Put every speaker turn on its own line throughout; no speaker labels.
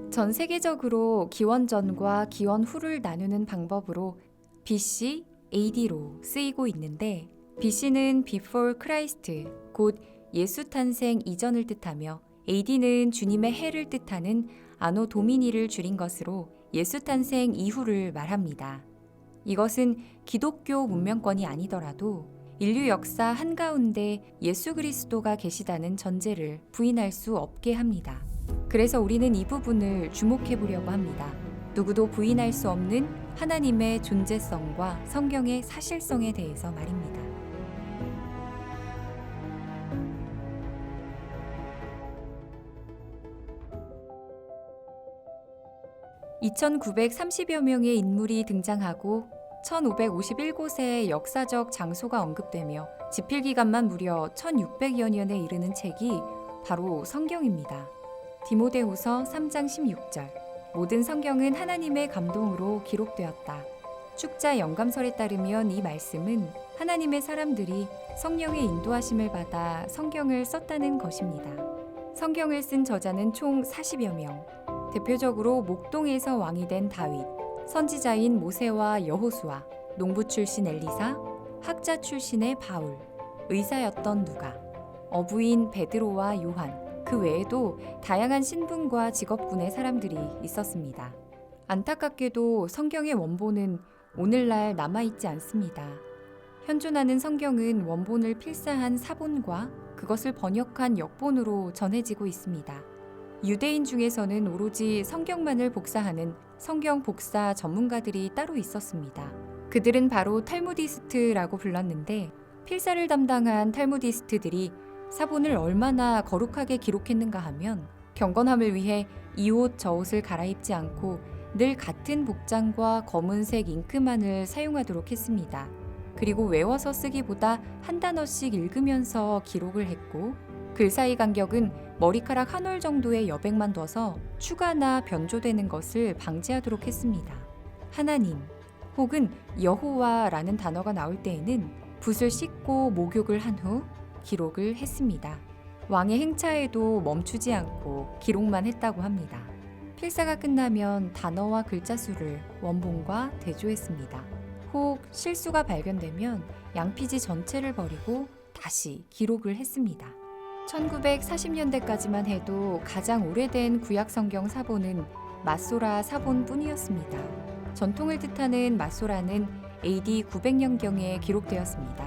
전 세계적으로 기원 전과 기원 후를 나누는 방법으로 BC, AD로 쓰이고 있는데 BC는 Before Christ, 곧 예수 탄생 이전을 뜻하며 AD는 주님의 해를 뜻하는 아노 도미니를 줄인 것으로 예수 탄생 이후를 말합니다. 이것은 기독교 문명권이 아니더라도 인류 역사 한가운데 예수 그리스도가 계시다는 전제를 부인할 수 없게 합니다. 그래서 우리는 이 부분을 주목해 보려고 합니다. 누구도 부인할 수 없는 하나님의 존재성과 성경의 사실성에 대해서 말입니다. 2,930여 명의 인물이 등장하고 1,551곳의 역사적 장소가 언급되며 집필 기간만 무려 1,600여 년에 이르는 책이 바로 성경입니다. 디모데후서 3장 16절. 모든 성경은 하나님의 감동으로 기록되었다. 축자 영감설에 따르면 이 말씀은 하나님의 사람들이 성령의 인도하심을 받아 성경을 썼다는 것입니다. 성경을 쓴 저자는 총 40여 명. 대표적으로 목동에서 왕이 된 다윗, 선지자인 모세와 여호수아, 농부 출신 엘리사, 학자 출신의 바울, 의사였던 누가, 어부인 베드로와 요한, 그 외에도 다양한 신분과 직업군의 사람들이 있었습니다. 안타깝게도 성경의 원본은 오늘날 남아있지 않습니다. 현존하는 성경은 원본을 필사한 사본과 그것을 번역한 역본으로 전해지고 있습니다. 유대인 중에서는 오로지 성경만을 복사하는 성경 복사 전문가들이 따로 있었습니다. 그들은 바로 탈무디스트라고 불렀는데 필사를 담당한 탈무디스트들이 사본을 얼마나 거룩하게 기록했는가 하면 경건함을 위해 이 옷 저 옷을 갈아입지 않고 늘 같은 복장과 검은색 잉크만을 사용하도록 했습니다. 그리고 외워서 쓰기보다 한 단어씩 읽으면서 기록을 했고 글 사이 간격은 머리카락 한 올 정도의 여백만 둬서 추가나 변조되는 것을 방지하도록 했습니다. 하나님 혹은 여호와라는 단어가 나올 때에는 붓을 씻고 목욕을 한 후 기록을 했습니다. 왕의 행차에도 멈추지 않고 기록만 했다고 합니다. 필사가 끝나면 단어와 글자 수를 원본과 대조했습니다. 혹 실수가 발견되면 양피지 전체를 버리고 다시 기록을 했습니다. 1940년대까지만 해도 가장 오래된 구약 성경 사본은 마소라 사본뿐이었습니다. 전통을 뜻하는 마소라는 AD 900년경에 기록되었습니다.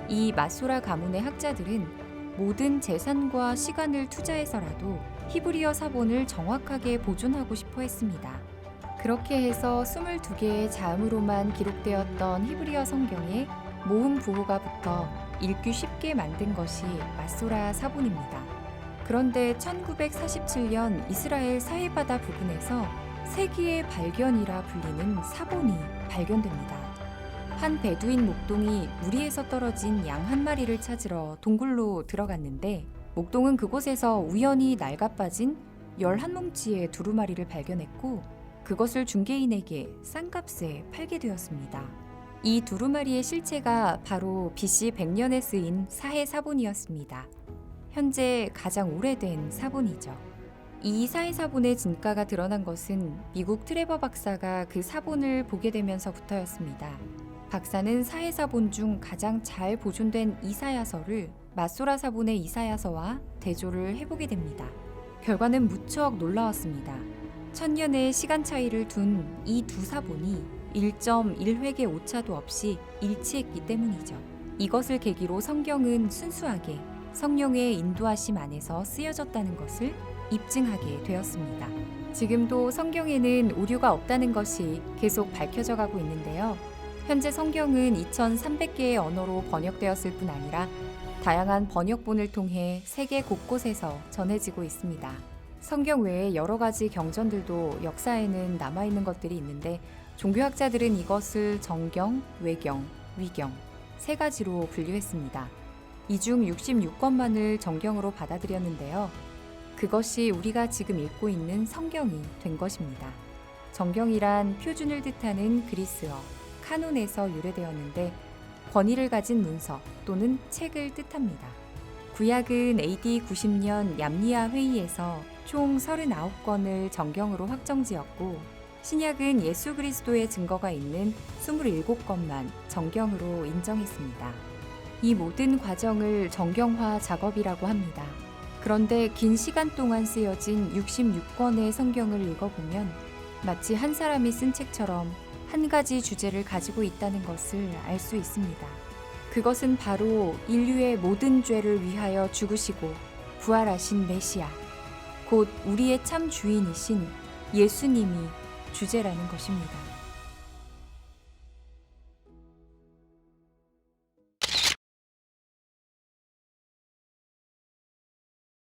이 마소라 가문의 학자들은 모든 재산과 시간을 투자해서라도 히브리어 사본을 정확하게 보존하고 싶어 했습니다. 그렇게 해서 22개의 자음으로만 기록되었던 히브리어 성경에 모음 부호가 붙어 읽기 쉽게 만든 것이 마소라 사본입니다. 그런데 1947년 이스라엘 사해바다 부근에서 세기의 발견이라 불리는 사본이 발견됩니다. 한 베두인 목동이 무리에서 떨어진 양 한 마리를 찾으러 동굴로 들어갔는데 목동은 그곳에서 우연히 낡아빠진 11뭉치의 두루마리를 발견했고 그것을 중개인에게 싼값에 팔게 되었습니다. 이 두루마리의 실체가 바로 BC 100년에 쓰인 사해 사본이었습니다. 현재 가장 오래된 사본이죠. 이 사해 사본의 진가가 드러난 것은 미국 트레버 박사가 그 사본을 보게 되면서부터였습니다. 박사는 사해 사본 중 가장 잘 보존된 이사야서를 마소라 사본의 이사야서와 대조를 해보게 됩니다. 결과는 무척 놀라웠습니다. 1000년의 시간 차이를 둔 이 두 사본이 1.1획의 오차도 없이 일치했기 때문이죠. 이것을 계기로 성경은 순수하게 성령의 인도하심 안에서 쓰여졌다는 것을 입증하게 되었습니다. 지금도 성경에는 오류가 없다는 것이 계속 밝혀져 가고 있는데요. 현재 성경은 2,300개의 언어로 번역되었을 뿐 아니라 다양한 번역본을 통해 세계 곳곳에서 전해지고 있습니다. 성경 외에 여러 가지 경전들도 역사에는 남아있는 것들이 있는데 종교학자들은 이것을 정경, 외경, 위경 세 가지로 분류했습니다. 이 중 66권만을 정경으로 받아들였는데요. 그것이 우리가 지금 읽고 있는 성경이 된 것입니다. 정경이란 표준을 뜻하는 그리스어, 카논에서 유래되었는데 권위를 가진 문서 또는 책을 뜻합니다. 구약은 AD 90년 얌리아 회의에서 총 39권을 정경으로 확정지었고, 신약은 예수 그리스도의 증거가 있는 27권만 정경으로 인정했습니다. 이 모든 과정을 정경화 작업이라고 합니다. 그런데 긴 시간 동안 쓰여진 66권의 성경을 읽어보면 마치 한 사람이 쓴 책처럼 한 가지 주제를 가지고 있다는 것을 알 수 있습니다. 그것은 바로 인류의 모든 죄를 위하여 죽으시고 부활하신 메시아, 곧 우리의 참 주인이신 예수님이 주제라는 것입니다.